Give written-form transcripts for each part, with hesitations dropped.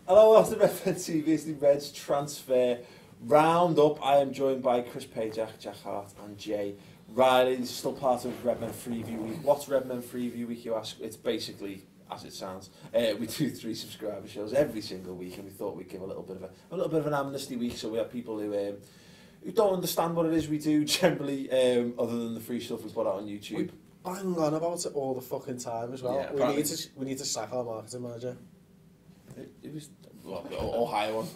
Hello, welcome to Redmen TV. It's the Reds transfer roundup. I am joined by Chris Pajak, Jack Harte and Jay Riley. This is still part of Redmen Freeview Week. What's Redmen Freeview Week, you ask? It's basically, as it sounds, we do 3 subscriber shows every single week, and we thought we'd give a little bit of an amnesty week, so we have people who don't understand what it is we do generally, other than the free stuff we put out on YouTube. We bang on about it all the fucking time as well. Yeah, we need to sack our marketing manager. It was or hire one.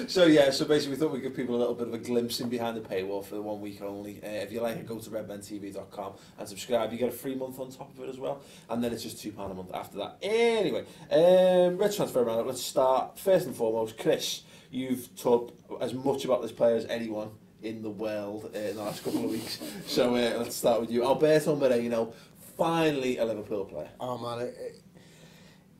So basically we thought we'd give people a little bit of a glimpse in behind the paywall for the 1 week only. If you like it, go to redmentv.com and subscribe. You get a free month on top of it as well, and then it's just £2 a month after that. Anyway, Red transfer roundup. Let's start first and foremost. Chris, you've talked as much about this player as anyone in the world in the last couple of weeks. So let's start with you. Alberto Moreno, finally a Liverpool player. Oh man,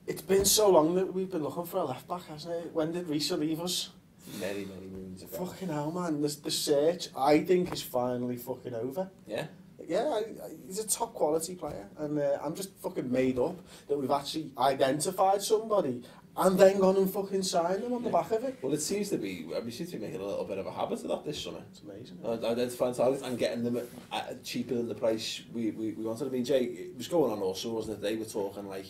it's been so long that we've been looking for a left back, hasn't it? When did Risa leave us? Many moons ago. Fucking hell, man. The search, I think, is finally fucking over. Yeah? Yeah, he's a top quality player, and I'm just fucking made up that we've actually identified somebody and then gone and fucking signed them on the back of it. Well, it seems to be, we seem to be making a little bit of a habit of that this summer. It's amazing. Identifying targets and getting them at cheaper than the price we wanted. I mean, Jay, it was going on also, wasn't it? They were talking like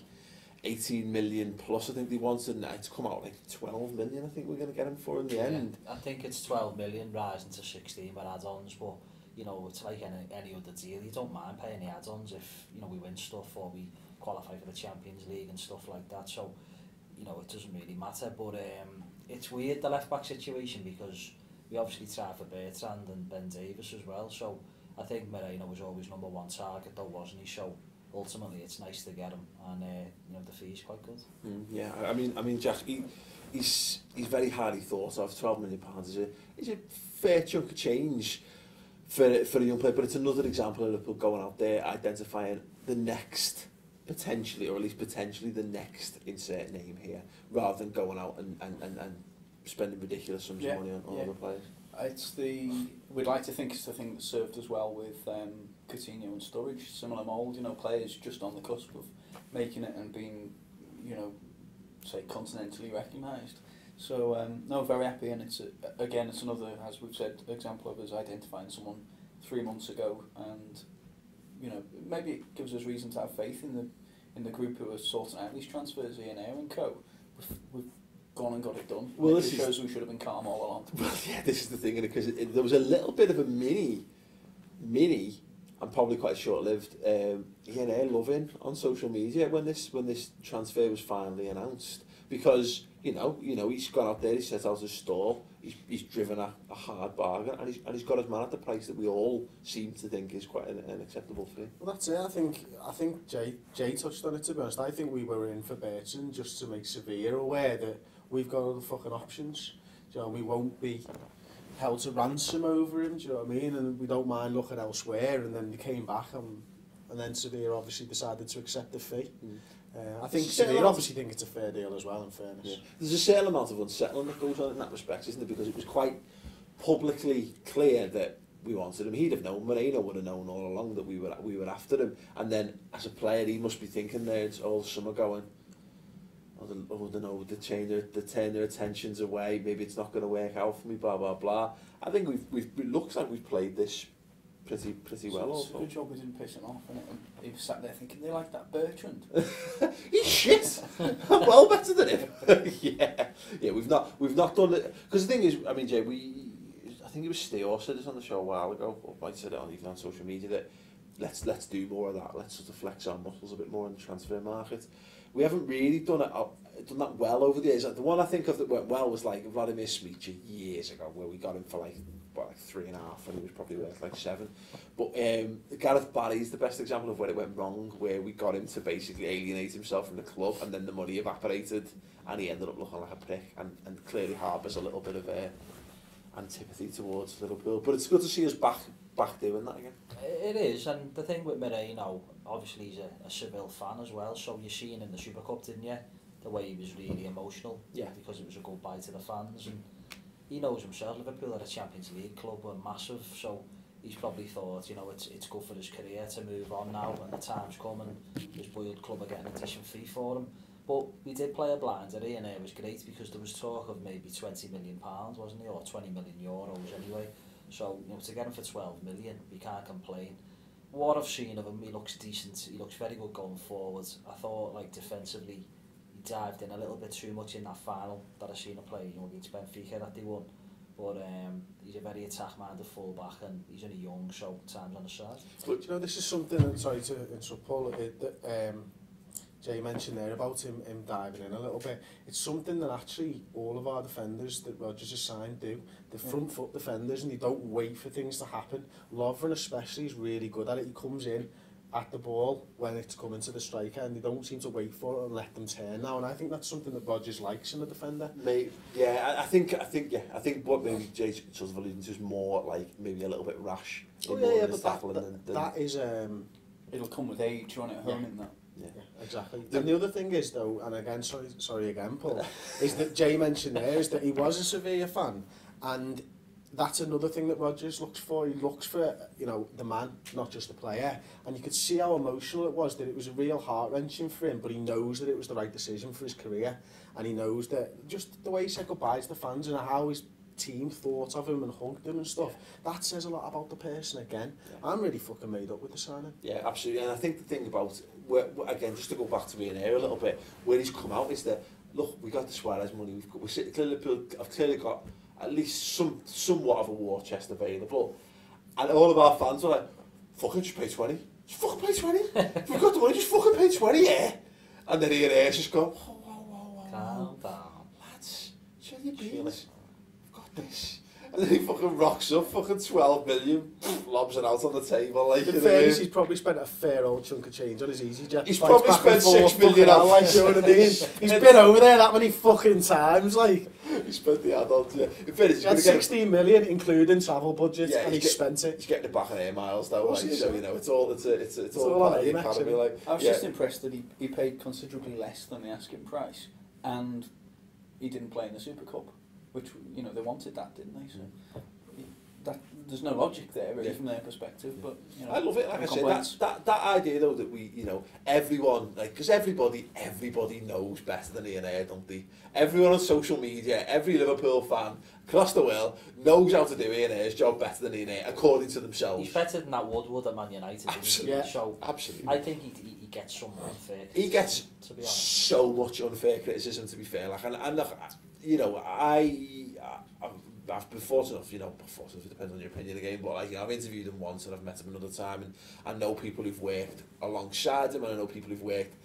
18 million plus, I think they wanted, and it's come out like 12 million, I think we're going to get him for in the end. I think it's 12 million rising to 16 with add-ons, but you know, it's like any other deal. You don't mind paying the add-ons if, you know, we win stuff or we qualify for the Champions League and stuff like that. So, you know, it doesn't really matter. But it's weird, the left-back situation, because we obviously tried for Bertrand and Ben Davies as well. So I think Moreno was always number one target, though, wasn't he? So ultimately, it's nice to get him, and you know, the fee's quite good. Yeah, I mean, Jack, he's very highly thought of. £12 million is a fair chunk of change for a young player, but it's another example of Liverpool going out there, identifying the next, potentially, or at least potentially the next insert name here, rather than going out and spending ridiculous sums of money on other players. We'd like to think it's the thing that served us well with Coutinho and Sturridge, similar mould, you know, players just on the cusp of making it and being, you know, say continentally recognised. So no, very happy, and it's another, as we've said, example of us identifying someone 3 months ago, and you know, maybe it gives us reason to have faith in the group who are sorting out these transfers, Ian and co. We've gone and got it done. Well, this shows we should have been calm all along. Well, yeah, this is the thing, because there was a little bit of a mini, and probably quite short-lived, Ian loving on social media when this transfer was finally announced, because you know he's gone out there, he set out his stall, he's driven a hard bargain, and he's got his man at the price that we all seem to think is quite an acceptable fee. Well, that's it. I think Jay touched on it, to be honest. I think we were in for Bertrand just to make Sevilla aware that we've got other fucking options. Do you know, we won't be held to ransom over him, do you know what I mean? And we don't mind looking elsewhere. And then they came back, and then Sevilla obviously decided to accept the fee. I think Sevilla obviously think it's a fair deal as well, in fairness. Yeah. There's a certain amount of unsettling that goes on in that respect, isn't there? Because it was quite publicly clear that we wanted him. He'd have known, Moreno would have known all along that we were after him. And then as a player, he must be thinking there, it's all summer going, I don't know, they turn their attentions away, maybe it's not going to work out for me, blah, blah, blah. I think it looks like we've played this pretty well. It's a good job we didn't piss him off, and he was sat there thinking, they like that Bertrand. He's shit. I'm well better than him. yeah. We've not done it, because the thing is, I mean, Jay, I think it was Steele said this on the show a while ago, or might said it even on social media, that let's do more of that. Let's sort of flex our muscles a bit more in the transfer market. We haven't really done that well over the years. Like, the one I think of that went well was like Vladimir Smicha years ago, where we got him for like 3.5, and he was probably worth like 7. But Gareth Barry's the best example of where it went wrong, where we got him to basically alienate himself from the club, and then the money evaporated, and he ended up looking like a prick, and clearly harbours a little bit of antipathy towards Liverpool. But it's good to see us back doing that again. It is, and the thing with Moreno, obviously he's a Seville fan as well, so you seen in the Super Cup, didn't you, the way he was really emotional, because it was a goodbye to the fans, and he knows himself, Liverpool are a Champions League club, we're massive, so he's probably thought, you know, it's good for his career to move on now, and the time's come, and his boiled club are getting a decent fee for him. But we did play a blinder here, and it was great because there was talk of maybe £20 million, wasn't it, or €20 million anyway. So, you know, to get him for 12 million, we can't complain. What I've seen of him, he looks decent. He looks very good going forward. I thought, like, defensively, he dived in a little bit too much in that final that I seen him play, you know, against Benfica that they won. But he's a very attack-minded full-back, and he's only young, so time's on the side. But you know, this is something, sorry to interrupt Paul, that Jay mentioned there about him diving in a little bit. It's something that actually all of our defenders that Rodgers has signed do. They're front foot defenders and they don't wait for things to happen. Lovren especially is really good at it. He comes in at the ball when it's coming to the striker and they don't seem to wait for it and let them turn now. And I think that's something that Rodgers likes in a defender. Maybe, yeah, I think what maybe Jay sort of alluding to is more like maybe a little bit rash. But that is it'll come with age, won't it? Honing that. Yeah, exactly. And the other thing is though, and again, sorry again, Paul, is that Jay mentioned there is that he was a Sevilla fan, and that's another thing that Rodgers looks for. He looks for, you know, the man, not just the player. And you could see how emotional it was, that it was a real heart-wrenching for him, but he knows that it was the right decision for his career, and he knows that just the way he said goodbye to the fans and how his team thought of him and hugged him and stuff, that says a lot about the person again. I'm really fucking made up with the signing. Yeah, absolutely. And I think the thing about, again, just to go back to me in here a little bit, where he's come out is that, look, we got the Suarez money, we're sitting to Liverpool, I've clearly got at least somewhat of a war chest available, and all of our fans were like, fucking just pay 20, just fucking pay 20, if we've got the money, just fucking pay 20, yeah. And then he and Ace just go, whoa, calm down, lads, chill your beans. This. And then he fucking rocks up, fucking 12 million, lobs it out on the table. Like, in fairness, he's probably spent a fair old chunk of change on his EasyJet. He's probably spent 6 million on, like, you know what I mean? He's been over there that many fucking times, like. He spent the add-ons, yeah. In fairness, he had 16 million, including travel budget, yeah, and he spent it. He's getting it back in air miles, though, like, so, you know, it's all part of the academy, like. I was just impressed that he paid considerably less than the asking price, and he didn't play in the Super Cup. Which, you know, they wanted that, didn't they? So that there's no logic there, really, from their perspective. But you know, I love it. Like I said, that idea though that we, you know, everyone, like, because everybody knows better than E&A, don't they? Everyone on social media, every Liverpool fan across the world knows how to do E&A's job better than E&A, according to themselves. He's better than that Woodward at Man United. Absolutely. Yeah. So absolutely. I think he gets some unfair criticism. He gets so much unfair criticism, to be fair. Like, and look, you know, I've been fortunate enough, you know, it depends on your opinion again, but like, you know, I've interviewed him once and I've met him another time, and I know people who've worked alongside him and I know people who've worked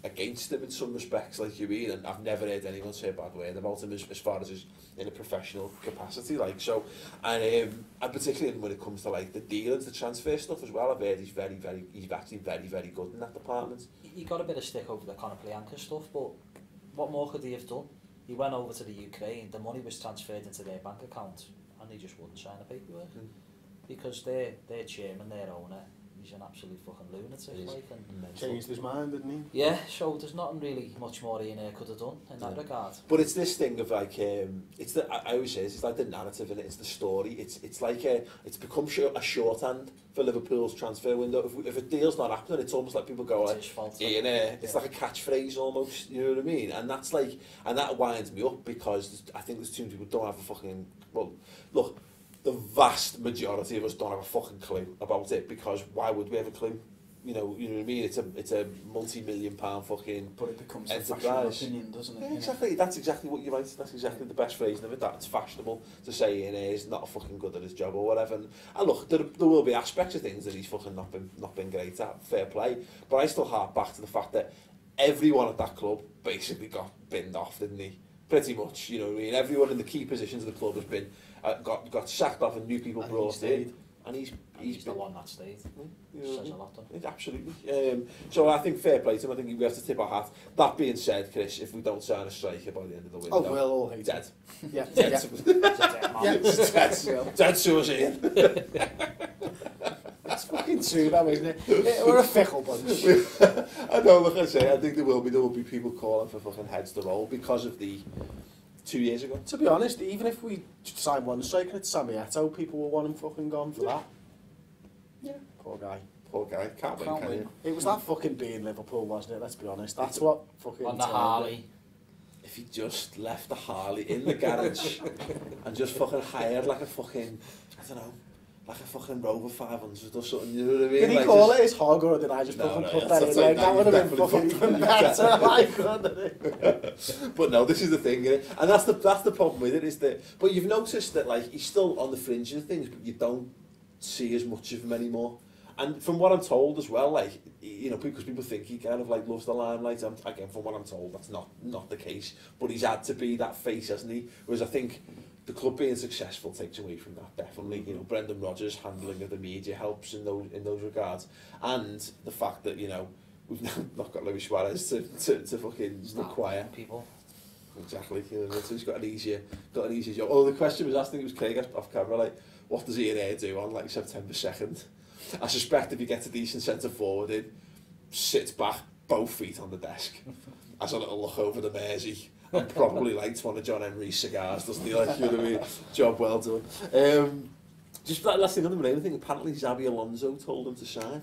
against him in some respects, like you mean, and I've never heard anyone say a bad word about him as far as his, in a professional capacity, like, so, and particularly when it comes to like the dealings, the transfer stuff as well, I've heard he's actually very, very good in that department. He got a bit of stick over the Conor Plianka stuff, but what more could he have done? He went over to the Ukraine, the money was transferred into their bank account, and he just wouldn't sign the paperwork. Because their chairman, their owner, he's an absolute fucking lunatic. Like, and changed his mind, didn't he? Yeah, so there's not really much more he could have done in that regard. But it's this thing of like, it's the, I always say it's like the narrative in it, it's the story. It's like it's become a shorthand for Liverpool's transfer window. If a deal's not happening, it's almost like people go like, it's like a catchphrase almost, you know what I mean? And that's like, and that winds me up because I think there's too many people who don't have a fucking, well, look, the vast majority of us don't have a fucking clue about it, because why would we have a clue? You know what I mean? It's a multi-million pound fucking but it becomes enterprise. A fashionable opinion, doesn't it? Yeah, exactly. That's exactly what you're right. That's exactly the best phrasing of it. That it's fashionable to say he's not fucking good at his job or whatever. And look, there will be aspects of things that he's fucking not been great at. Fair play. But I still hark back to the fact that everyone at that club basically got binned off, didn't he? Pretty much. You know what I mean? Everyone in the key positions of the club has been got sacked off and new people brought in. And he's the one that stayed. You know, says a lot, doesn't it? Absolutely. So I think fair play to him. I think we have to tip our hat. That being said, Chris, if we don't sign a striker by the end of the window, we'll all hate dead. Yeah, dead. Dead to us, Ian. That's fucking true, that, isn't it? We're a fickle bunch. I know, like I say, I think there will be people calling for fucking heads to roll because of the 2 years ago. To be honest, even if we sign one striker, it's Sammy Eto'o, people will want him fucking gone for that. Yeah. Poor guy. Poor guy, can't win, can you? It was that fucking being Liverpool, wasn't it? Let's be honest. That's what fucking... On the Harley. If he just left the Harley in the garage and just fucking hired like a fucking, I don't know, like a fucking Rover 500 or something, you know what I mean? Did he like call just, it his hog, or did I just No, fucking no, put that's that in? like Like, that would have been definitely fucking even better. Like, wouldn't it? But no, this is the thing, innit? And that's the problem with it, is that, but you've noticed that like he's still on the fringe of things, but you don't see as much of him anymore. And from what I'm told as well, like, you know, because people think he kind of like loves the limelight. Again, from what I'm told, that's not the case. But he's had to be that face, hasn't he? Whereas I think the club being successful takes away from that, definitely. You know, Brendan Rodgers' handling of the media helps in those regards, and the fact that, you know, we've now not got Luis Suarez to fucking require people. Exactly. You know, so he's got an easier job. Oh, the question was asked, I think it was Craig off camera, like, what does Ian Ayre do on like September 2nd? I suspect if he gets a decent centre forward in, sits back, both feet on the desk, has a little look over the Mersey, and probably lights one of John Henry's cigars, doesn't he? Like, you know what I mean? Job well done. Just that last thing on the Moreno thing, apparently Xabi Alonso told him to sign.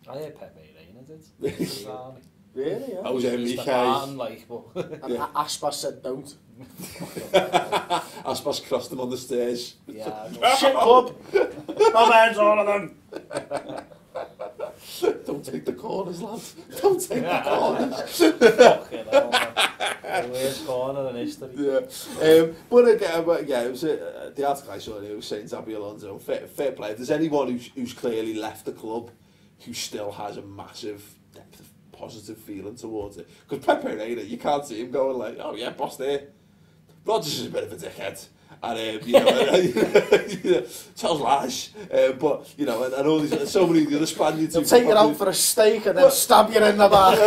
I heard Pepe Reina did. Really, yeah. Oh, was He's the man, like, but... And Aspas said don't. Aspas crossed him on the stairs. Yeah. Shit club! My man's all of them! Don't take the corners, lads. Don't take the corners. Fucking hell, man. The worst corner in history. Yeah. But again, it was the article I saw, it was saying Xabi Alonso, fair play. If there's anyone who's clearly left the club who still has a massive depth of positive feeling towards it. Because Pepe Reina, you can't see him going like, oh yeah, boss there. Rodgers is a bit of a dickhead. And, you know, tells lies. But, you know, and all these, so many of the other Spaniards... They'll take you out for a steak and then stab you in the back.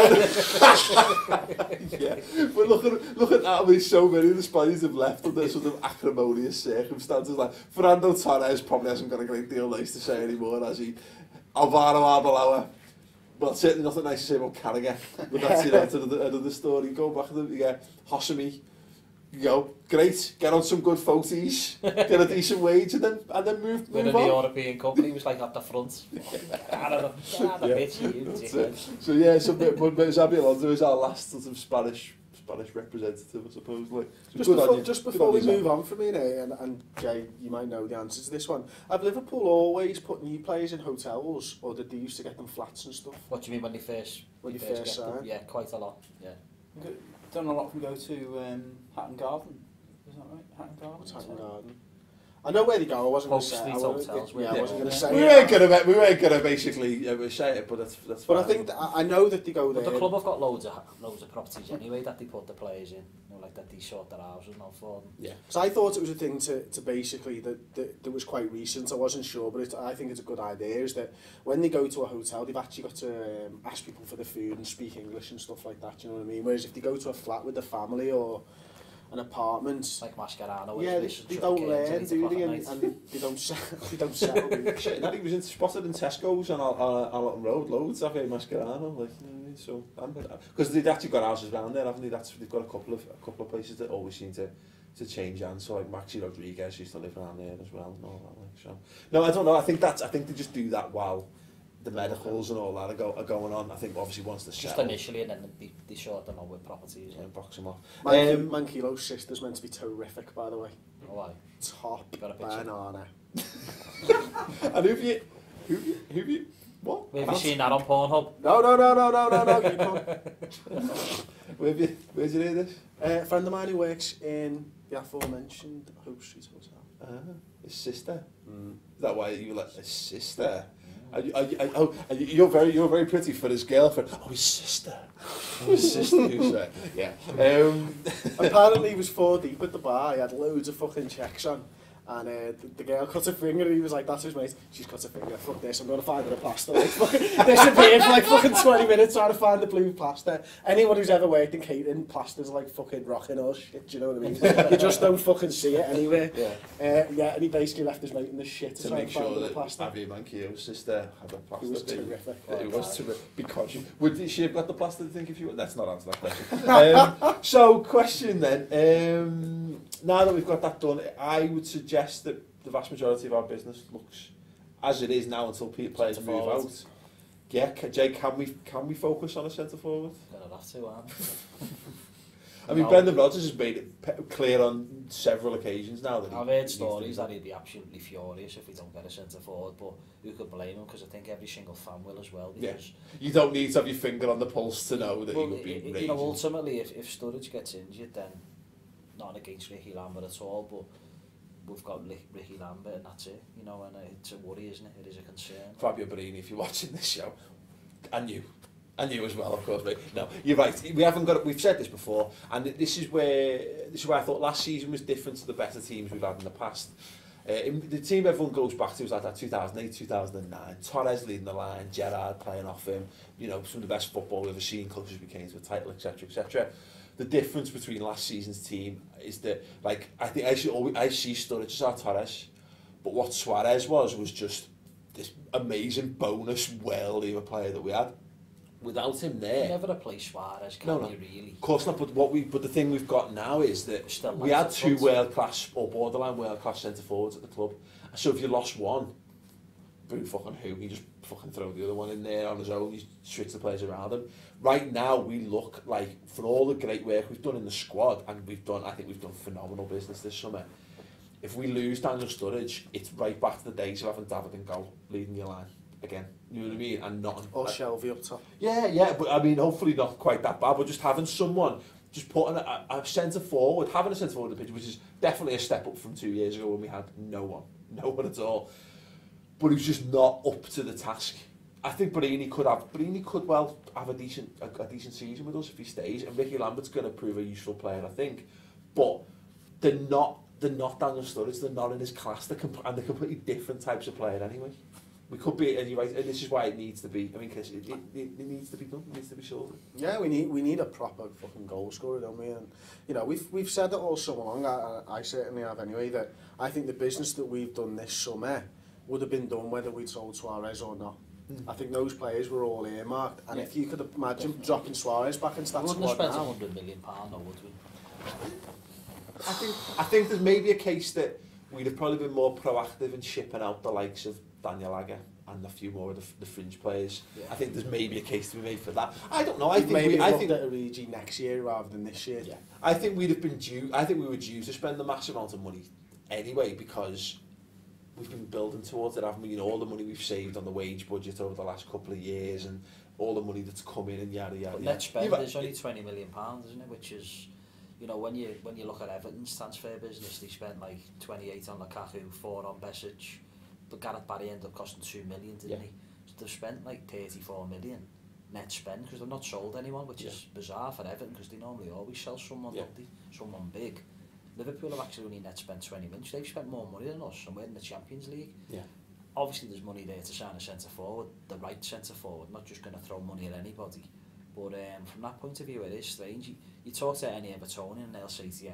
Yeah, but look at that. I mean, so many of the Spaniards have left under sort of acrimonious circumstances. Like, Fernando Torres probably hasn't got a great deal nice to say anymore, has he? Alvaro Arbeloa, well, certainly nothing nice to say about Carragher. But that's, you know, another story. Go back to the Hossamy. You go, great, get on some good photos, get a decent wage, and then move Winning on. the European Cup, he was like at the front. So yeah, but Xabi Alonso is our last sort of Spanish representative, I suppose. Like, Just before we move on from here, and Jay, you might know the answer to this one. Have Liverpool always put new players in hotels, or did they used to get them flats and stuff? What do you mean when they first first signed? Yeah, quite a lot. Yeah. Done a lot from go to Hatton Garden. Is that right? Hatton Garden. What's Hatton Garden? I know where they go. I wasn't going to say. Street hotels. I wasn't going to say. We weren't gonna basically say it, but that's. But fine. I think I know that they go there. But the club have got loads of properties anyway that they put the players in. You know, like that they sort their houses now for them. Yeah. So I thought it was a thing to basically that was quite recent. I wasn't sure, but I think it's a good idea. Is that when they go to a hotel, they've actually got to ask people for the food and speak English and stuff like that. You know what I mean? Whereas if they go to a flat with the family or an apartment, like Mascherano, yeah, they don't learn, do they? And they don't settle. Shit, that he was spotted in Tesco's on Alton Road, loads of Mascherano, like, you know what I mean? So, because they've actually got houses around there, haven't they? They've got a couple of places that always seem to change hands. So like Maxi Rodriguez used to live around there as well, and all that. Like, so, no, I don't know. I think they just do that while the medicals and all that are going on. I think obviously once they're just settled, initially, and then they sort them out with properties. and box them off. Mankilo's sister's meant to be terrific, by the way. Oh, why? Top Got a picture. banana. And who've you what? Have you seen that on Pornhub? No, you can't. Where'd you hear this? A friend of mine who works in the aforementioned Hope Street Hotel. His sister. Is that why you were like, his sister? And you're very pretty for his girlfriend. Oh, his sister. His sister. Yeah. Apparently he was 4 deep at the bar. He had loads of fucking checks on. And the girl cut her finger and he was like, that's his mate. She's cut her finger. Fuck this, I'm going to find her a plaster. Like, fucking disappeared for like fucking 20 minutes trying to find the blue plaster. Anyone who's ever worked in catering, plasters like fucking rocking or shit, do you know what I mean? You just don't fucking see it anywhere. Yeah. And he basically left his mate in the shit to make sure that Javier Manquillo's sister had a plaster. It was terrific. It was terrific. Because would she have got the plaster, do you think, if you... Let's not answer that question. So, question then. Now that we've got that done, I would suggest that the vast majority of our business looks as it is now until players move Centre-forward. out. Yeah, Jay, can we focus on a centre forward? Gonna have to, aren't we? I mean, No. Brendan Rodgers has made it clear on several occasions now that I've he heard needs to stories do that he'd be absolutely furious if we don't get a centre forward, but who could blame him? Because I think every single fan will as well. Because You don't need to have your finger on the pulse to know that he would be raging. you know, ultimately, if Sturridge gets injured, then not against Ricky Lambert at all, but we've got Ricky Lambert and that's it. You know, and it's a worry, isn't it? It is a concern. Fabio Barini, if you're watching this show, and you as well, of course, mate. No, you're right. We haven't got. We've said this before, and this is where I thought last season was different to the better teams we've had in the past. The team everyone goes back to was like that 2008, 2009. Torres leading the line, Gerrard playing off him. You know, some of the best football we've ever seen, close as we came to a title, etc., etc. The difference between last season's team is that, like, I think I see Sturridge as our Torres, but what Suarez was just this amazing bonus world-leaver player that we had. Without him there, You never replace Suarez, can No. you really? Of course not, but the thing we've got now is that Still we nice had up two front. world-class or borderline world-class centre-forwards at the club. So if you lost one, who you just fucking throw the other one in there on his own, you switch the players around him. Right now, we look like, for all the great work we've done in the squad, and I think we've done phenomenal business this summer. If we lose Daniel Sturridge, it's right back to the days of having David and Goal leading your line again. You know what I mean? And not... Or Shelby up top. Yeah, but I mean, hopefully not quite that bad, but just having someone, just putting a centre forward, having a centre forward in the pitch, which is definitely a step up from 2 years ago when we had no one at all. But who's just not up to the task. I think Barini could well have a decent season with us if he stays, and Ricky Lambert's going to prove a useful player, I think. But they're not Daniel Sturridge, they're not in his class, and they're completely different types of player anyway. We could be, and you're right, and this is why it needs to be. I mean, Chris, it needs to be done. It needs to be sorted. Yeah, we need a proper fucking goal scorer, don't we? And you know, we've said it all so long. I certainly have anyway. That I think the business that we've done this summer would have been done whether we'd sold Suarez or not. I think those players were all earmarked, and if you could imagine dropping Suarez back into that We wouldn't have squad spent now, £100 million, though, would we? I think there's maybe a case that we'd have probably been more proactive in shipping out the likes of Daniel Agger and a few more of the fringe players. Yeah. I think there's maybe a case to be made for that. I don't know. I think maybe I looked think at Origi next year rather than this year. yeah. I think we'd have been due. I think we were due to spend the massive amount of money anyway, because we've been building towards it, haven't we? You know, all the money we've saved on the wage budget over the last couple of years, and all the money that's come in, and yada yada. But yada. net spend is only £20 million, isn't it? Which is, you know, when you look at Everton's transfer business, they spent like 28 on Lukaku, 4 on Besic, but Gareth Barry ended up costing 2 million, didn't he? So they've spent like 34 million net spend because they've not sold anyone, which is bizarre for Everton because they normally always sell someone, don't they? Someone big. Liverpool have actually only net spent 20 million, so they've spent more money than us, and we're in the Champions League. Yeah. Obviously there's money there to sign a centre forward, the right centre forward, not just going to throw money at anybody. But from that point of view, it is strange. You talk to any Evertonian and they'll say to you,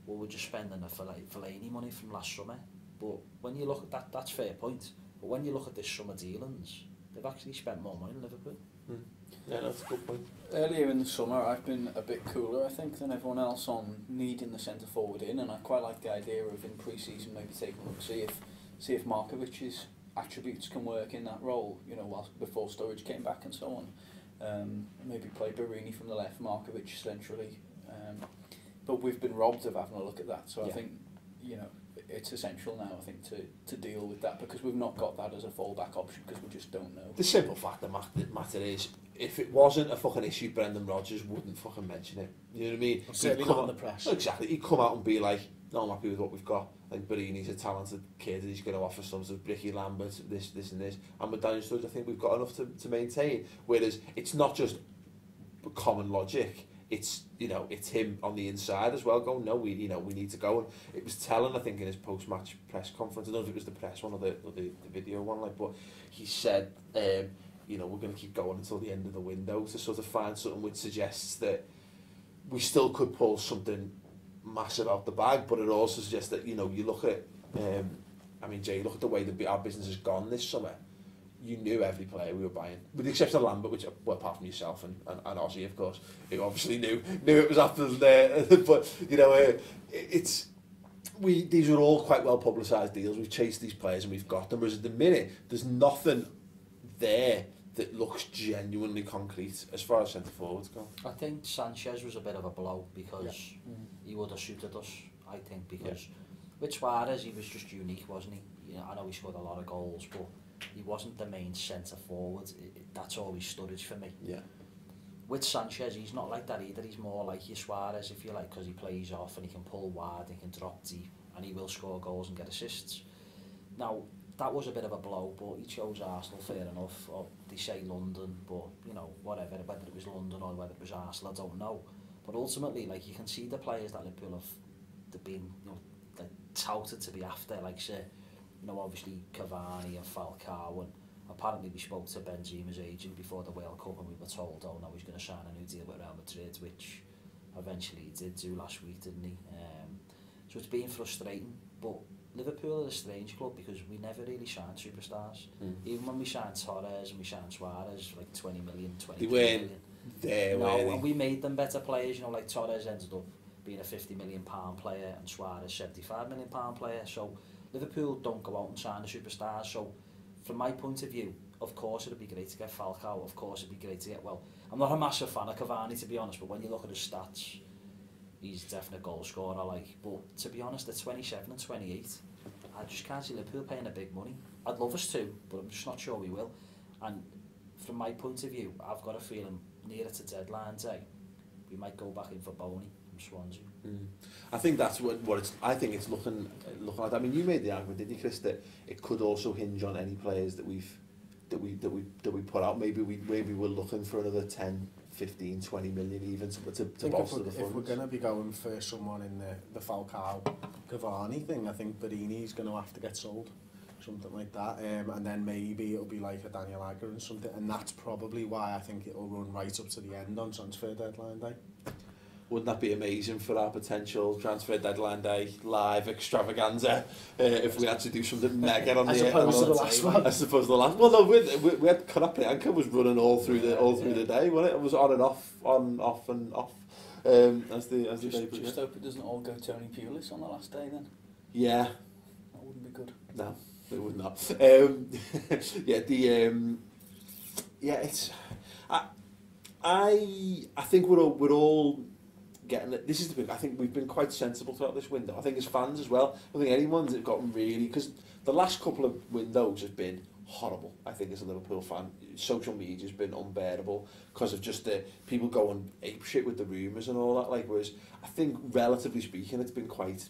well, we're just spending the Fellaini money from last summer. But when you look at that, that's fair point. But when you look at this summer dealings, they've actually spent more money in Liverpool. Yeah, that's a good point. Earlier in the summer, I've been a bit cooler, I think, than everyone else on needing the centre forward in, and I quite like the idea of in pre-season maybe taking a look, see if Markovic's attributes can work in that role. You know, whilst before Sturridge came back and so on. Maybe play Barini from the left, Markovic centrally. But we've been robbed of having a look at that, so I think, you know, it's essential now, I think, to deal with that, because we've not got that as a fallback option because we just don't know. The simple fact of the matter is, if it wasn't a fucking issue, Brendan Rodgers wouldn't fucking mention it. You know what I mean? Certainly not in the press. Exactly. He'd come out and be like, no, I'm happy with what we've got. Like, Barini's a talented kid, he's going to offer some sort of Ricky Lambert, this and this. And with Daniel Sturridge, I think we've got enough to maintain. Whereas, it's not just common logic. It's, you know, it's him on the inside as well going, no, we need to go. And it was telling, I think, in his post-match press conference, I don't know if it was the press one or the video one, like, but he said, you know, we're going to keep going until the end of the window to sort of find something which suggests that we still could pull something massive out the bag, but it also suggests that, you know, you look at, I mean, Jay, look at the way that our business has gone this summer. You knew every player we were buying, with the exception of Lambert, which, well, apart from yourself and Ozzy, of course, who obviously knew it was after there. But, you know, it's these are all quite well publicised deals. We've chased these players and we've got them. Whereas at the minute, there's nothing there that looks genuinely concrete as far as centre forwards go. I think Sanchez was a bit of a blow because he would have suited us. I think because with Suarez he was just unique, wasn't he? You know, I know he scored a lot of goals, but he wasn't the main centre forward. That's always storage for me. Yeah. With Sanchez, he's not like that either. He's more like your Suarez, if you like, because he plays off and he can pull wide, he can drop deep, and he will score goals and get assists. Now, that was a bit of a blow, but he chose Arsenal, fair enough. Or they say London, but, you know, whatever, whether it was London or whether it was Arsenal, I don't know. But ultimately, like, you can see the players that Liverpool have been, you know, like, touted to be after, like, say, you know, obviously Cavani and Falcao, and apparently we spoke to Benzema's agent before the World Cup and we were told, oh no, he's going to sign a new deal with Real Madrid, which eventually he did do last week, didn't he? So it's been frustrating, but Liverpool are a strange club because we never really signed superstars. Even when we signed Torres and we signed Suarez, like 20 million, 20 million. There, and we made them better players, you know, like Torres ended up being a £50 million player and Suarez £75 million player. So Liverpool don't go out and sign the superstars. So from my point of view, of course it'd be great to get Falcao, of course it'd be great to get, well, I'm not a massive fan of Cavani to be honest, but when you look at his stats, he's definitely a goal scorer, like, but to be honest, at 27 and 28, I just can't see Liverpool paying the big money. I'd love us to, but I'm just not sure we will. And from my point of view, I've got a feeling nearer to deadline day, we might go back in for Boney from Swansea. I think that's what it's. I think it's looking like. I mean, you made the argument, didn't you, Chris, that it could also hinge on any players that we put out. Maybe we're looking for another 10, 15, 20 million even to bolster the funds. If we're going to be going for someone in the Falcao Cavani thing, I think Berini's going to have to get sold, something like that, and then maybe it'll be like a Daniel Agger and something, and that's probably why I think it'll run right up to the end on transfer deadline day. Wouldn't that be amazing for our potential transfer deadline day live extravaganza if we had to do something mega on the last one? I suppose the last. Well, no, we had Konaplyanka was running all through the day, wasn't it? It was on and off, as the day progressed. Just hope it doesn't all go Tony Pulis on the last day then. Yeah. That wouldn't be good. No, it would not. It's. I think we're all getting it. This is the big. I think we've been quite sensible throughout this window. I think as fans as well. I think anyone's gotten really, because the last couple of windows have been horrible. I think as a Liverpool fan, social media has been unbearable because of just the people going apeshit with the rumours and all that. Like, whereas I think relatively speaking, it's been quite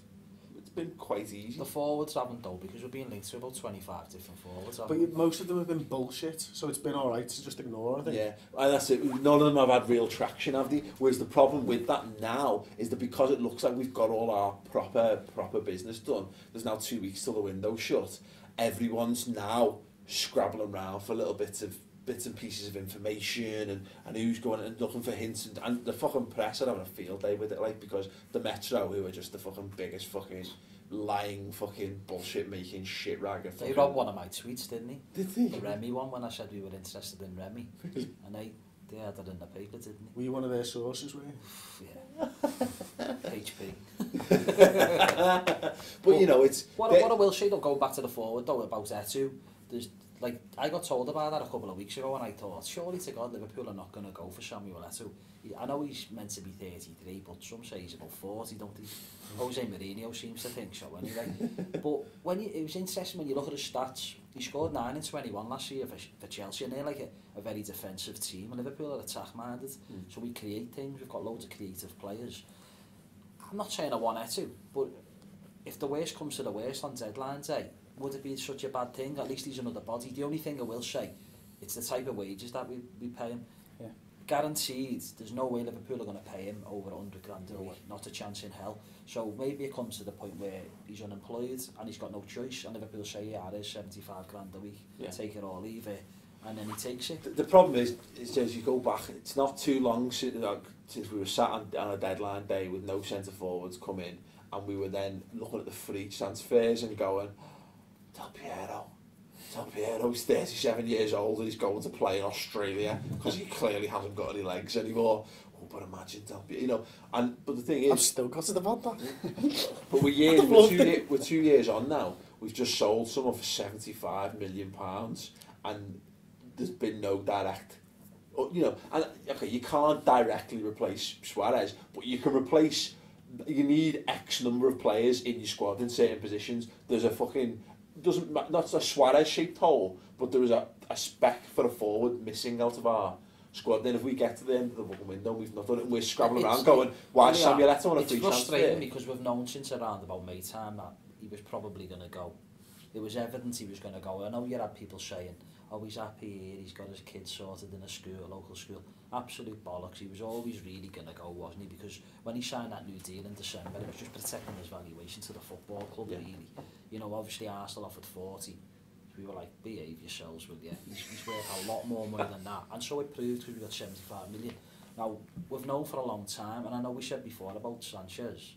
easy. The forwards haven't though, because we're being linked to about 25 different forwards. But most of them have been bullshit, so it's been alright to just ignore, I think. Yeah, and that's it. None of them have had real traction, have they? Whereas the problem with that now is that because it looks like we've got all our proper business done, there's now 2 weeks till the window's shut. Everyone's now scrabbling around for little bits and pieces of information and who's going and looking for hints, and the fucking press are having a field day with it, like, because the Metro, who are just the fucking biggest fucking lying fucking bullshit making shit rag. They robbed one of my tweets, didn't they? Did they? The Remy one, when I said we were interested in Remy. And they had it in the paper, didn't they? Were you one of their sources, were you? Yeah. HP. But you know, it's... What I will say, though, going back to the forward, though, about Etu, there's, like, I got told about that a couple of weeks ago and I thought, surely to God, Liverpool are not going to go for Samuel Etu. I know he's meant to be 33, but some say he's about 40, don't he? Jose Mourinho seems to think so anyway. But it was interesting when you look at his stats. He scored 9 in 21 last year for Chelsea, and they're like a very defensive team, and Liverpool are attack-minded. So we create things, we've got loads of creative players. I'm not saying I want Etu, but if the worst comes to the worst on deadline day, would it be such a bad thing? At least he's another body. The only thing I will say, it's the type of wages that we pay him. Yeah. Guaranteed, there's no way Liverpool are going to pay him over 100 grand a week, not a chance in hell. So maybe it comes to the point where he's unemployed and he's got no choice, and Liverpool say, yeah, it is 75 grand a week, take it or leave it, and then he takes it. The problem is as you go back, it's not too long since we were sat on a deadline day with no centre forwards come in, and we were then looking at the free transfers and going, Del Piero's 37 years old and he's going to play in Australia because he clearly hasn't got any legs anymore. but imagine that, you know. But the thing I've is, still got to the bad that. but we're 2 years on now. We've just sold someone for £75 million, and there's been no direct. You know, and okay, you can't directly replace Suarez, but you can replace. You need X number of players in your squad in certain positions. There's a fucking not a Suarez-shaped hole, but there is a spec for a forward missing out of our squad. Then if we get to the end of the fucking window, we've not done it, and we're scrabbling around going, why is Samuel Eto'o on a free transfer? It's frustrating because we've known since around about May time that he was probably going to go. It was evident he was going to go. I know you had people saying, oh, he's happy here, he's got his kids sorted in a school, a local school. Absolute bollocks. He was always really going to go, wasn't he? Because when he signed that new deal in December, it was just protecting his valuation to the football club, really. You know, obviously Arsenal offered 40. We were like, behave yourselves, will you? He's worth a lot more money than that. And so it proved because we got 75 million. Now, we've known for a long time, and I know we said before about Sanchez,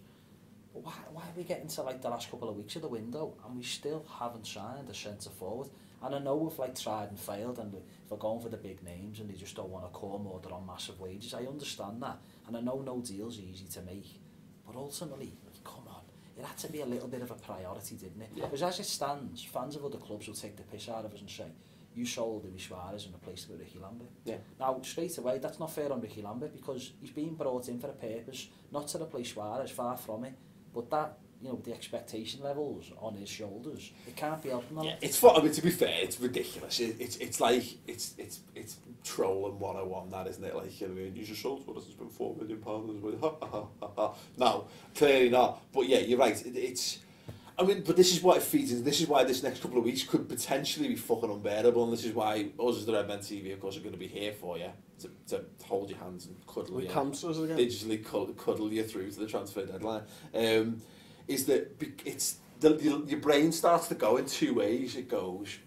but why are we getting to like the last couple of weeks of the window and we still haven't signed a centre forward? And I know we've like tried and failed, and if we're going for the big names and they just don't want to come or they're on massive wages, I understand that. And I know no deal's easy to make, but ultimately, come on, it had to be a little bit of a priority, didn't it? Because as it stands, fans of other clubs will take the piss out of us and say, you sold Luis Suarez and replaced it with Ricky Lambert. Now, straight away, that's not fair on Ricky Lambert because he's been brought in for a purpose, not to replace Suarez, far from it, but that, you know, the expectation levels on his shoulders, it can't be helping them. It's I mean, to be fair, it's ridiculous. It's like it's trolling 101, that, isn't it? Like, you know, you just sold what has been £4 million as well. No, clearly not. But yeah, you're right. It's. I mean, but this is what it feeds into. This is why this next couple of weeks could potentially be fucking unbearable, and this is why us as the Redmen TV, of course, are going to be here for you to hold your hands and cuddle you, digitally cuddle you through to the transfer deadline. Is that it's your brain starts to go in two ways. It goes,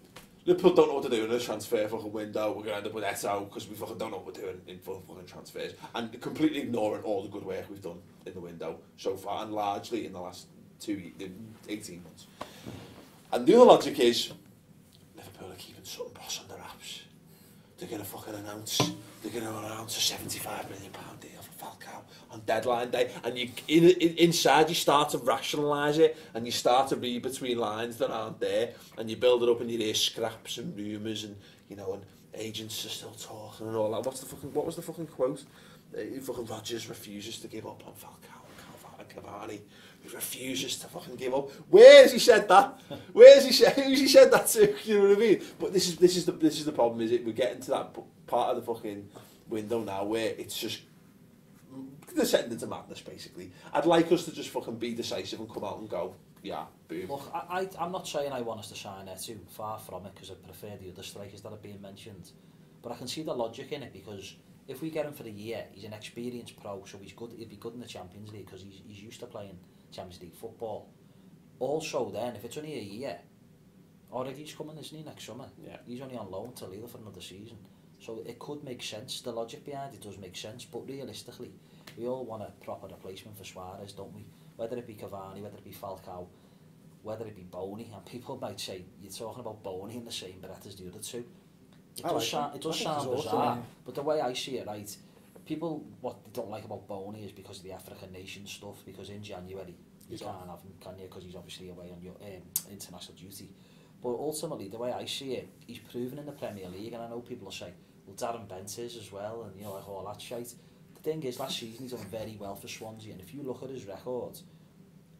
Liverpool don't know what to do in a transfer fucking window. We're going to end up with Eto'o because we fucking don't know what we're doing in fucking transfers, and completely ignoring all the good work we've done in the window so far, and largely in the last 18 months. And the other logic is Liverpool are keeping something boss on their wraps. They're going to fucking announce a £75 million deal for Falcao on deadline day, and you inside you start to rationalise it, and you start to read between lines that aren't there, and you build it up, and you hear scraps and rumours, and you know, and agents are still talking and all that. What was the fucking quote? Fucking Rodgers refuses to give up on Falcao and Cavani. He refuses to fucking give up. Where has he said that? Who's he said that to? You know what I mean? But this is the problem. Is it we're getting to that part of the fucking window now where it's just descending into madness, basically. I'd like us to just fucking be decisive and come out and go, yeah, boom. Look, I'm not saying I want us to sign Eto'o, far from it, because I prefer the other strikers that are being mentioned. But I can see the logic in it, because if we get him for the year, he's an experienced pro, so he'll be good in the Champions League because he's used to playing Champions League football. Also then, if it's only a year, already he's coming, isn't he, next summer? Yeah. He's only on loan till either for another season. So it could make sense. The logic behind it does make sense, but realistically, we all want a proper replacement for Suarez, don't we? Whether it be Cavani, whether it be Falcao, whether it be Boney, and people might say, you're talking about Boney in the same breath as the other two. It does sound bizarre, but the way I see it, right, people, what they don't like about Boney is because of the African nation stuff, because in January, you can't have him, can you? Because he's obviously away on your international duty. But ultimately, the way I see it, he's proven in the Premier League, and I know people will say, well, Darren Bent is as well, and you know, like all that shite. The thing is, last season he's done very well for Swansea, and if you look at his record,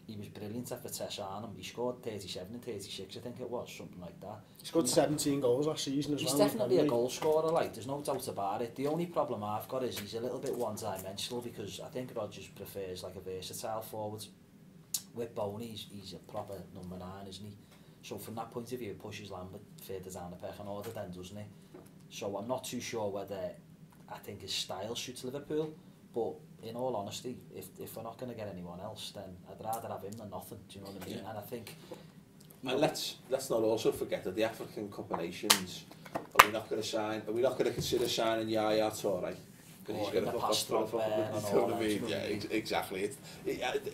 he was brilliant at Vitesse Arnhem. He scored 37 and 36, I think it was, something like that. He scored 17 goals last season as well. He's definitely a goal scorer, like, there's no doubt about it. The only problem I've got is he's a little bit one-dimensional, because I think Rodgers prefers like a versatile forward. With Boney, he's a proper number 9, isn't he? So from that point of view, it pushes Lambert further down the pecking order then, doesn't it? So I'm not too sure whether I think his style suits Liverpool, but in all honesty, if we're not going to get anyone else, then I'd rather have him than nothing, do you know what I mean? Yeah. And I think... And let's not also forget that the African Cup of Nations, are we not going to consider signing Yaya Toure? Because he's going to fuck us for the fucking... You know what I mean? Yeah, exactly.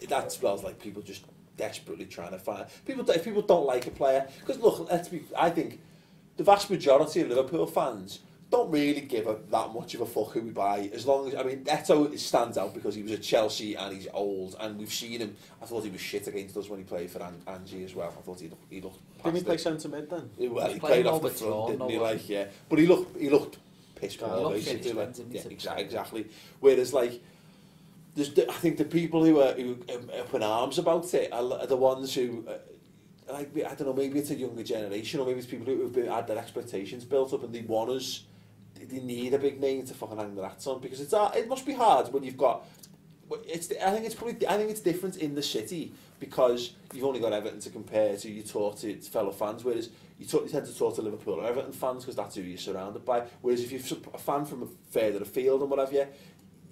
That smells like people just desperately trying to find... If people don't like a player... Because look, I think the vast majority of Liverpool fans don't really give that much of a fuck who we buy, as long as, I mean, Eto stands out because he was at Chelsea and he's old, and we've seen him. I thought he was shit against us when he played for Angie as well. I thought he looked Didn't he play centre mid then? Well, he played off the front, didn't he? Like, yeah, but he looked piss poor, basically. Like, yeah, exactly. Whereas, like, I think the people who are up in arms about it are the ones who. Like, I don't know, maybe it's a younger generation, or maybe it's people who've had their expectations built up and they want us, they need a big name to fucking hang their hats on, because it must be hard when you've got, I think it's different in the city, because you've only got Everton to compare to, you talk to fellow fans, whereas you tend to talk to Liverpool or Everton fans, because that's who you're surrounded by, whereas if you're a fan from further afield and whatever,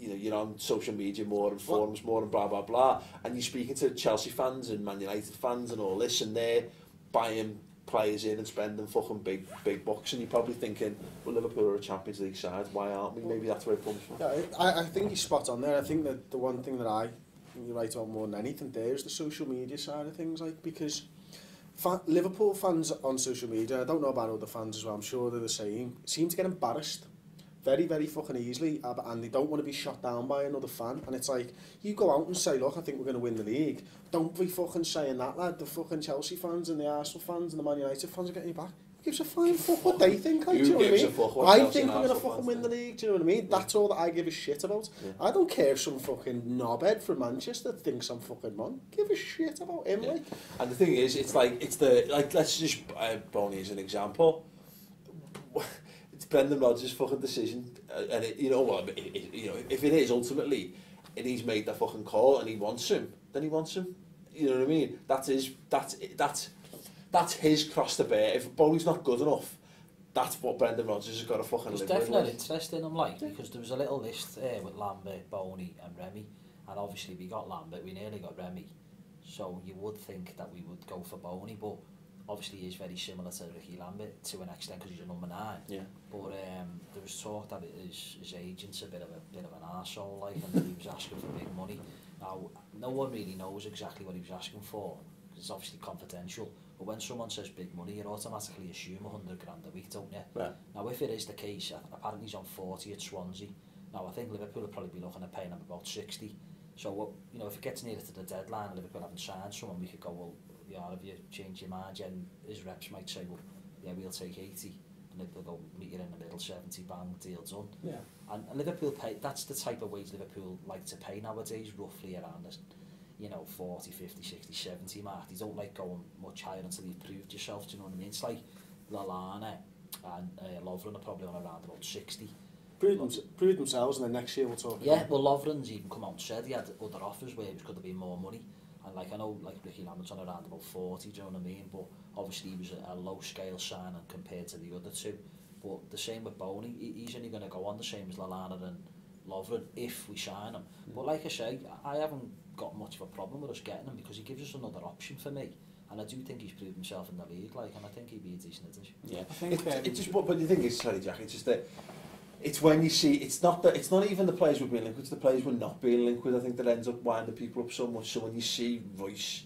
you know, you're on social media more and forums more and blah blah blah, and you're speaking to Chelsea fans and Man United fans and all this, and they're buying players in and spending fucking big bucks, and you're probably thinking, well, Liverpool are a Champions League side, why aren't we? Maybe that's where it comes from. Yeah, I think you're spot on there. I think that the one thing that I think you're right on more than anything there is the social media side of things, like, because Liverpool fans on social media, I don't know about other fans as well, I'm sure they're the same, seem to get embarrassed very, very fucking easily, and they don't want to be shot down by another fan. And it's like, you go out and say, look, I think we're going to win the league. Don't be fucking saying that, lad. The fucking Chelsea fans and the Arsenal fans and the Man United fans are getting you back. Who gives a flying fuck what they think? Like, do you know what I mean? I think we're going to fucking win the league, do you know what I mean? Yeah. That's all that I give a shit about. Yeah. I don't care if some fucking knobhead from Manchester thinks I'm fucking wrong. Give a shit about him, like. And the thing is, it's like, let's just, Boney as an example. It's Brendan Rodgers' fucking decision, and you know what? You know, if it is ultimately, and he's made that fucking call, and he wants him, then he wants him. You know what I mean? That's his cross to bear. If Boney's not good enough, that's what Brendan Rodgers has got to fucking live with. There's definitely interest in him, like, because there was a little list with Lambert, Boney, and Remy, and obviously we got Lambert, we nearly got Remy, so you would think that we would go for Boney, but. Obviously, he's very similar to Ricky Lambert to an extent because he's a number 9. Yeah. But there was talk that his agent's a bit of an arsehole, like, and he was asking for big money. Now, no one really knows exactly what he was asking for because it's obviously confidential. But when someone says big money, you automatically assume 100 grand a week, don't you? Right. Now, if it is the case, apparently he's on 40 at Swansea. Now, I think Liverpool will probably be looking at paying him about 60. So, you know, if it gets nearer to the deadline and Liverpool haven't signed someone, we could go, well, yeah, if you change your margin, his reps might say, well, yeah, we'll take 80, and Liverpool go meet you in the middle, 70, bang, deal done. Yeah. And Liverpool pay, that's the type of wage Liverpool like to pay nowadays, roughly around the, you know, 40, 50, 60, 70 mark. They don't like going much higher until you've proved yourself, do you know what I mean? It's like Lallana and Lovren are probably on around about 60. Prove themselves, and then next year we'll talk. Yeah, well, Lovren's even come out and said he had other offers where it could have been more money. And like I know, like Ricky Lambert's on around about 40, do you know what I mean? But obviously he was a low scale signing compared to the other two. But the same with Boney, he's only going to go on the same as Lallana and Lovren if we sign him. But like I say, I haven't got much of a problem with us getting him because he gives us another option for me. And I do think he's proved himself in the league, like, and I think he'd be a decent addition. Yeah, I think it's just. But the thing is, sorry, Jack, it's just that. It's when you see, it's not even the players we're being linked with, it's the players we're not being linked with, I think, that ends up winding people up so much. So when you see Royce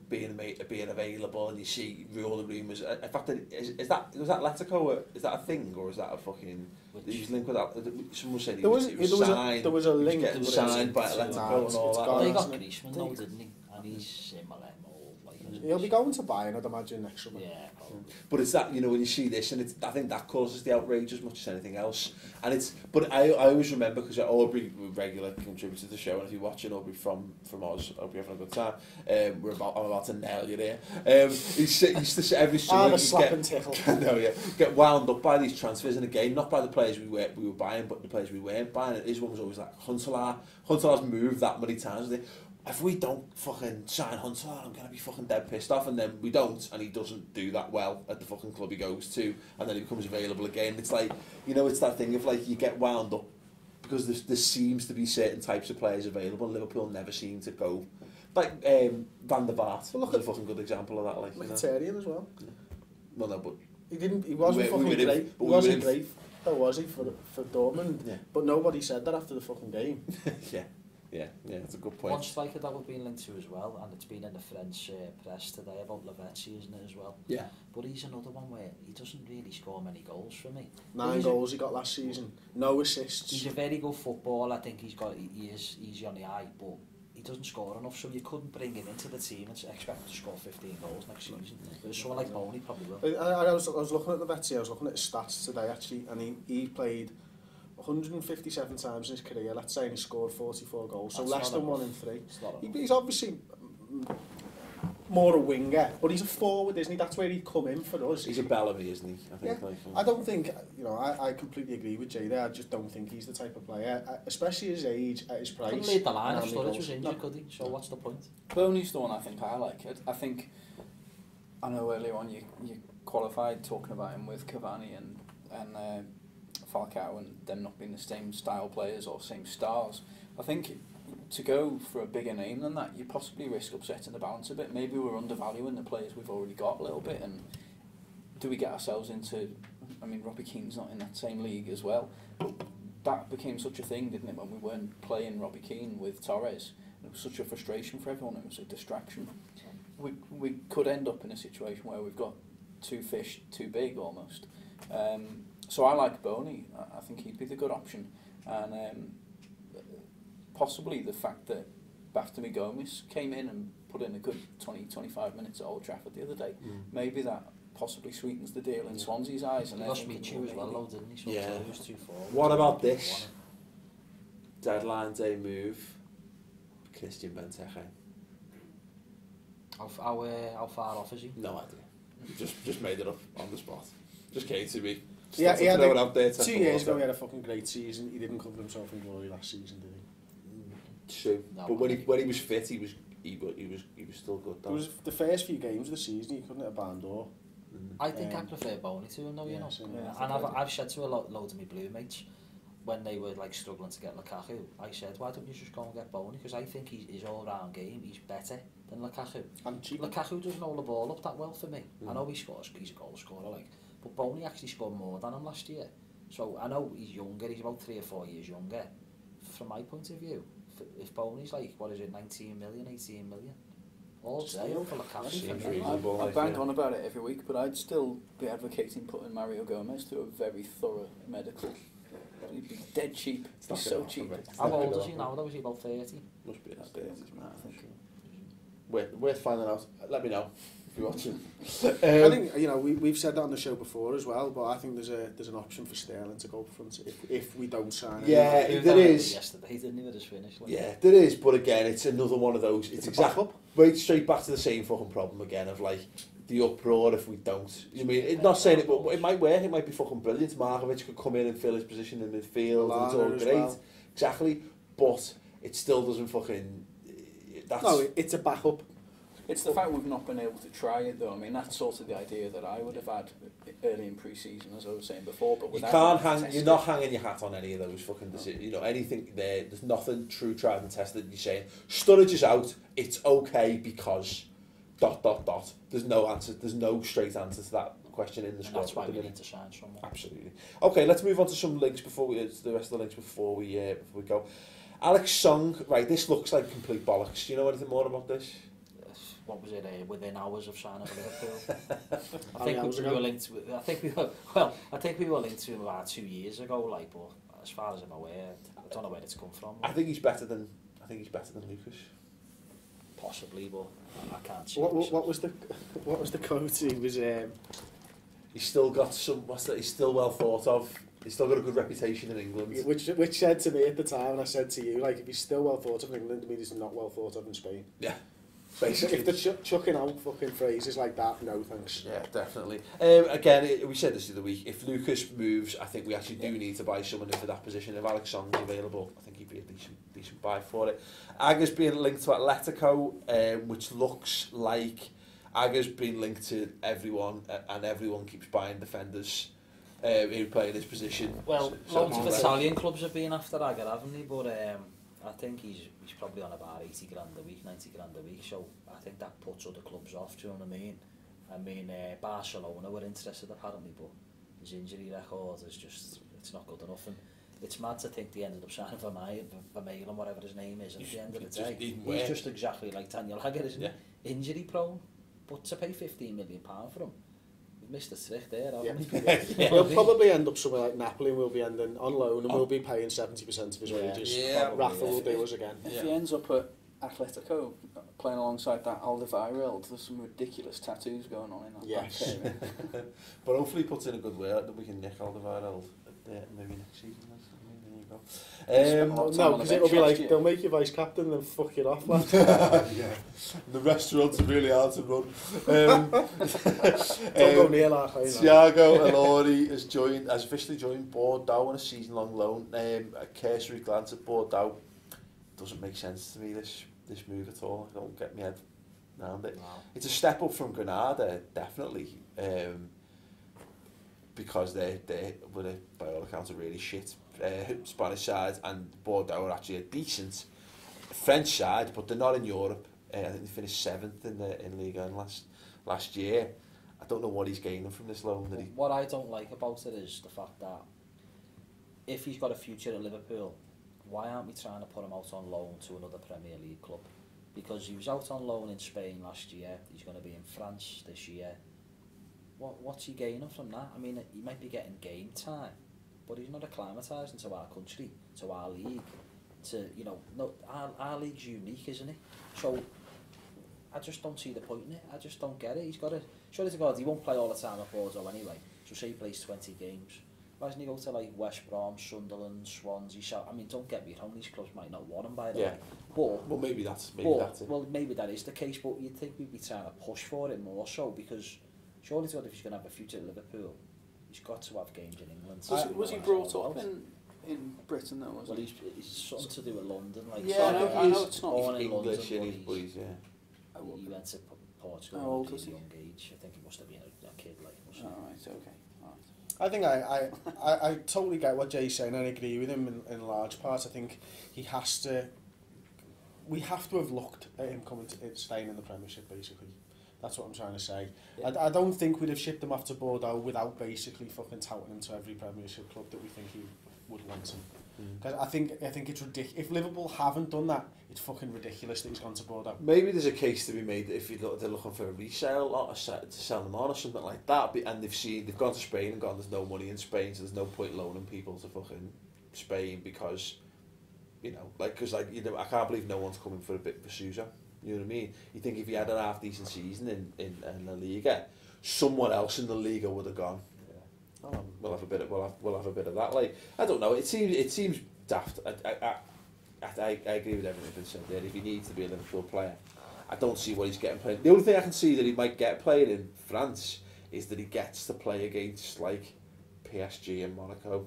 being available and you see all the rumours, in fact, was that Letico, is that a thing, or is that a fucking, he's linked with that, someone said he was signed, there was a link, getting signed by Letico and all that. They got Griezmann though, didn't he? And he's similar. He'll be going to Bayern, I'd imagine, next summer. Yeah, but it's that, you know, when you see this, and it's, I think that causes the outrage as much as anything else. And it's, but I always remember, because Aubrey, regular contributor to the show, and if you're watching Aubrey from Oz, I hope you're having a good time. I'm about to nail you there. He used to say every summer get wound up by these transfers, and again, not by the players we were buying, but the players we weren't buying. And his one was always like, Huntelaar's moved that many times. If we don't fucking sign Huntelaar, I'm going to be fucking dead pissed off. And then we don't, and he doesn't do that well at the fucking club he goes to, and then he becomes available again. It's like, you know, it's that thing of like, you get wound up because there seems to be certain types of players available, and Liverpool never seem to go. Like Van der Vaart, well, look, a fucking good example of that. Like Mkhitaryan as well. Well, no, but he wasn't fucking great. He wasn't great, though, was he, for Dortmund? Yeah. But nobody said that after the fucking game. Yeah. Yeah, that's a good One point. striker that we've been linked to as well, and it's been in the French press today about Lavezzi, isn't it, as well? Yeah. But he's another one where he doesn't really score many goals for me. 9 goals he got last season, no assists. He's a very good footballer. I think he is easy on the eye, but he doesn't score enough, so you couldn't bring him into the team and expect him to score 15 goals next season. But someone like Boney probably will. I was looking at Lavezzi, I was looking at his stats today actually, and he played 157 times in his career, let's say, and he scored 44 goals, so less than 1 in 3. He's obviously more a winger, but he's a forward, isn't he? That's where he'd come in for us. He's a Bellamy, isn't he? I think. Yeah. Like, I don't think, I completely agree with Jay there. I just don't think he's the type of player, especially his age, at his price. Couldn't lead the line if Sturridge was injured, could he? So what's the point? Boney's the one I think I like. I know earlier on you qualified talking about him with Cavani and Falcao and them not being the same style players or same stars. I think to go for a bigger name than that, you possibly risk upsetting the balance a bit. Maybe we're undervaluing the players we've already got a little bit, and do we get ourselves into... I mean, Robbie Keane's not in that same league as well. But that became such a thing, didn't it, when we weren't playing Robbie Keane with Torres. It was such a frustration for everyone. It was a distraction. We could end up in a situation where we've got 2 fish too big almost. So I like Boney. I think he'd be the good option. And possibly the fact that Bartholomew Gomez came in and put in a good 20-25 minutes at Old Trafford the other day, maybe that possibly sweetens the deal in Swansea's eyes. And he lost Michu as well, though, didn't he? So he was too forward. What about this? Deadline day move, Christian Benteke. How far off is he? No idea. Just made it up on the spot. Just came to me. Yeah, he had out there 2 years ago he had a fucking great season. He didn't cover himself in glory last season, did he? True. No, but when he was fit, he was still good. Though. It was the first few games of the season he couldn't hit a barn door. I think I prefer Boney to him, though, you know. And I've said to loads of my blue mates when they were like struggling to get Lukaku, I said, why don't you just go and get Boney? Because I think his all-round game, he's better than Lukaku. And Lukaku doesn't hold the ball up that well for me. I know he's a goal scorer, like, but Boney actually scored more than him last year. So I know he's younger, he's about 3 or 4 years younger. From my point of view, if Boney's like, 19 million, 18 million, all day over Lukaku. I bang on about it every week, but I'd still be advocating putting Mario Gomez through a very thorough medical. He'd be dead cheap. He's so cheap. How old is he now, though? Is he about 30? Must be at 30, I think. Worth finding out. Let me know if you're watching. I think we've said that on the show before as well, but I think there's an option for Sterling to go up front if we don't sign him. Yeah, there is. Yesterday, didn't he, with his finish? Like. Yeah, there is, but again, it's another one of those. It's exactly right straight back to the same fucking problem again of like the uproar if we don't. I mean, it's not saying it, but it might work. It might be fucking brilliant. Markovic could come in and fill his position in midfield. And it's all great, well. Exactly. But it still doesn't fucking. It's a backup. It's the fact we've not been able to try it, though. I mean, that's sort of the idea that I would have had early in pre-season, as I was saying before. But you're not hanging your hat on any of those fucking decisions. Anything there. There's nothing true, tried and tested. You're saying Sturridge is out. It's okay because ... There's no answer. There's no straight answer to that question in the squad. That's why we need to sign someone. Absolutely. Okay, let's move on to some links before the rest of the links before we go. Alex Song. Right, this looks like complete bollocks. Do you know anything more about this? What was it? Within hours of signing for Liverpool. I think we were linked to him about 2 years ago. Like, but as far as I'm aware, I don't know where it's come from. I think he's better than Lucas. Possibly, but I can't see. What was the quote? He was. He's still got some. He's still well thought of. He's still got a good reputation in England. Which said to me at the time, and I said to you, like, if he's still well thought of in England, I mean, he's not well thought of in Spain. Yeah. Basically, if they're chucking out fucking phrases like that, no thanks. Yeah, definitely. Again, we said this the other week. If Lucas moves, I think we actually do need to buy someone in for that position. If Alex Song's available, I think he'd be a decent buy for it. Agger's being linked to Atletico, which looks like Agger's been linked to everyone, and everyone keeps buying defenders who play in this position. Well, loads of Italian clubs have been after Agger, haven't they? But I think he's probably on about 80 grand a week, 90 grand a week, so I think that puts other clubs off, do you know what I mean? I mean, Barcelona were interested apparently, but his injury record is just, it's not good enough. And it's mad to think they ended up signing Vermaelen, whatever his name is, and at the end of the day, even he's worse. just exactly like Daniel Agger, isn't Yeah. he? Injury prone, but to pay £15 million for him, we've missed a trick there, Yeah. haven't we? He'll probably end up somewhere like Napoli and we'll be ending on loan and we'll be paying 70% of his wages. Yeah. Rafa will do us again. If he ends up at Atletico playing alongside that Alderweireld, there's some ridiculous tattoos going on in that Yes. back area. But hopefully he puts in a good word that we can nick Alderweireld maybe next season. There you go. No, because it'll be like, they'll make you vice captain and then fuck it off, lad. Yeah. The restaurants are really hard to run. Don't go near that. Thiago Ilori has officially joined Bordeaux on a season-long loan. A cursory glance at Bordeaux doesn't make sense to me, this move at all. I don't get my head around it. Wow. It's a step up from Granada, definitely, because they were, by all accounts, a really shit Spanish side, and Bordeaux are actually a decent French side, but they're not in Europe. I think they finished 7th in Ligue 1 last year. I don't know what he's gaining from this loan. What I don't like about it is the fact that if he's got a future at Liverpool, why aren't we trying to put him out on loan to another Premier League club? Because he was out on loan in Spain last year, he's going to be in France this year. What's he gaining from that? I mean, he might be getting game time, but he's not acclimatised into our country, to our league. Our league's unique, isn't it? So I just don't see the point in it. I just don't get it. He's got to, surely to God, he won't play all the time at Bordeaux anyway. So say he plays 20 games. Why doesn't he go to like West Brom, Sunderland, Swansea? I mean, don't get me wrong, these clubs might not want him by the way. But well, maybe that's it. Well, maybe that is the case, but you'd think we'd be trying to push for it more so, because surely to God, if he's going to have a future at Liverpool, he's got to have games in England. Was he brought up in Britain though? Well, he's something to do with London. Like, yeah, I know it's not born in English, London, but he's he went to Portugal How old at was a he? young age. I think he must have been a kid, like. Alright, okay. I think I totally get what Jay's saying, and I agree with him in large part. I think we have to have looked at him staying in the Premiership, basically. That's what I'm trying to say. Yeah. I don't think we'd have shipped him off to Bordeaux without basically fucking touting him to every Premiership club that we think he would want him. Because I think it's ridiculous. If Liverpool haven't done that, it's fucking ridiculous that he's gone to Bordeaux. Maybe there's a case to be made that if they're looking for a resale or to sell them on or something like that, and they've gone to Spain and gone, there's no money in Spain, so there's no point loaning people to fucking Spain because, I can't believe no one's coming for a bit for Sousa. You know what I mean? You think if he had a half decent season in La Liga, someone else in the Liga would have gone. Yeah. We'll have a bit of that. Like, I don't know. It seems daft. I agree with everything that's been said there. If he needs to be a Liverpool player, I don't see what he's getting played. The only thing I can see that he might get played in France is that he gets to play against like PSG and Monaco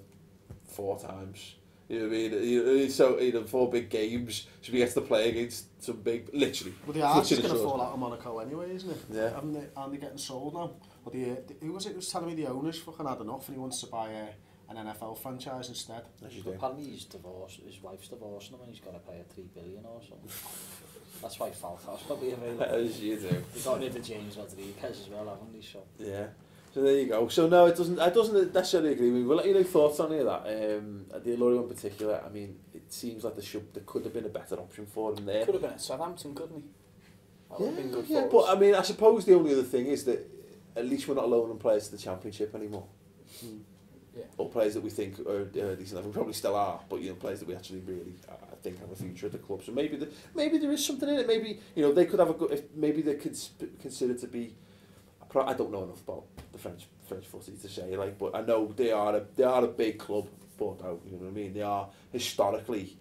4 times. You know what I mean? So 4 big games, so he gets to play against some big, literally. Well, the Harte's going to fall out of Monaco anyway, isn't it? Yeah. Aren't they getting sold now? Well, who was it who was telling me the owners fucking had enough and he wants to buy an NFL franchise instead? Apparently he's divorced, his wife's divorcing him and he's got to pay her $3 billion or something. That's why Falcao's probably available. As you do. They got rid of James Rodriguez as well, haven't they? So. Yeah. So there you go. So no, it doesn't necessarily agree with me. We'll let you know thoughts on any of that. The Ilori in particular, I mean, it seems like there could have been a better option for him there. Could have been at Southampton, couldn't he? That would have been good for us. But I mean, I suppose the only other thing is that at least we're not loaning players to the Championship anymore. Yeah. Or players that we think are decent. We probably still are, but players that we actually really I think have a future at the club. So maybe there is something in it. Maybe they could have a good. Maybe they could consider to be. I don't know enough about the French footy to say, but I know they are a big club, Bordeaux, you know what I mean? They are historically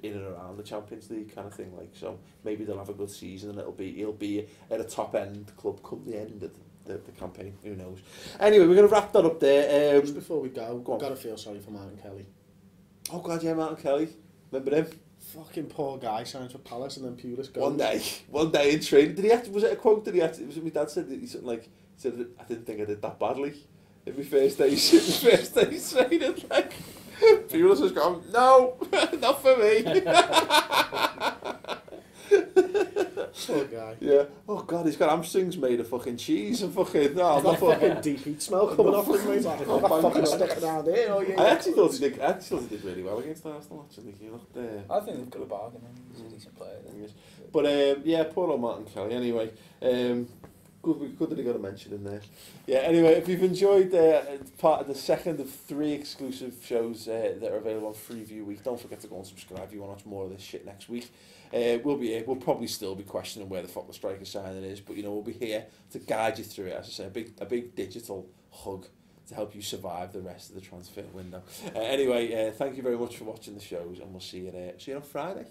in and around the Champions League kind of thing, so maybe they'll have a good season and he'll be at a top end club come the end of the campaign, who knows. Anyway, we're going to wrap that up there. Just before we go, we've got to feel sorry for Martin Kelly. Oh God, yeah, Martin Kelly. Remember him? Fucking poor guy signs for Palace and then Pulis goes. One day in training, was it a quote that he had? It was my dad said that he said I didn't think I did that badly. In my first day training, Pulis has gone, no, not for me. Poor guy. Yeah. Oh God, he's got hamstrings made of fucking cheese and fucking. No, I'm Got not fucking fucking. deep heat smell coming off him, mate. I've got fucking sticking around here. Oh, yeah. I actually thought he did. I actually thought he did really well against Arsenal. Actually, he looked there. I think they've got a bargain. He's a decent player. Yes. But yeah, poor old Martin Kelly. Anyway, good that he got a mention in there. Yeah. Anyway, if you've enjoyed part of the second of 3 exclusive shows that are available on Freeview Week, don't forget to go and subscribe if you want to watch more of this shit next week. We'll be here. We'll probably still be questioning where the fuck the striker signing is, but you know we'll be here to guide you through it. As I say, a big digital hug to help you survive the rest of the transfer window. Anyway, thank you very much for watching the shows, and we'll see you on Friday.